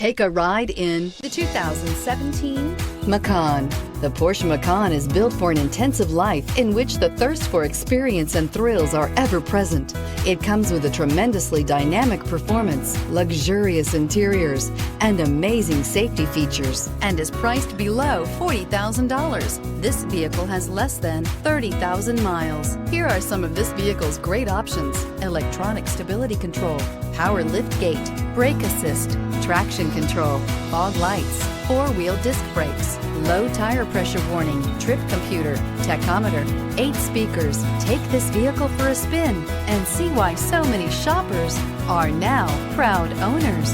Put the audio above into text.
Take a ride in the 2017 Macan. The Porsche Macan is built for an intensive life in which the thirst for experience and thrills are ever present. It comes with a tremendously dynamic performance, luxurious interiors, and amazing safety features, and is priced below $40,000. This vehicle has less than 30,000 miles. Here are some of this vehicle's great options: electronic stability control, power lift gate, brake assist, traction control, fog lights, four-wheel disc brakes, low tire pressure warning, trip computer, tachometer, 8 speakers. Take this vehicle for a spin and see why so many shoppers are now proud owners.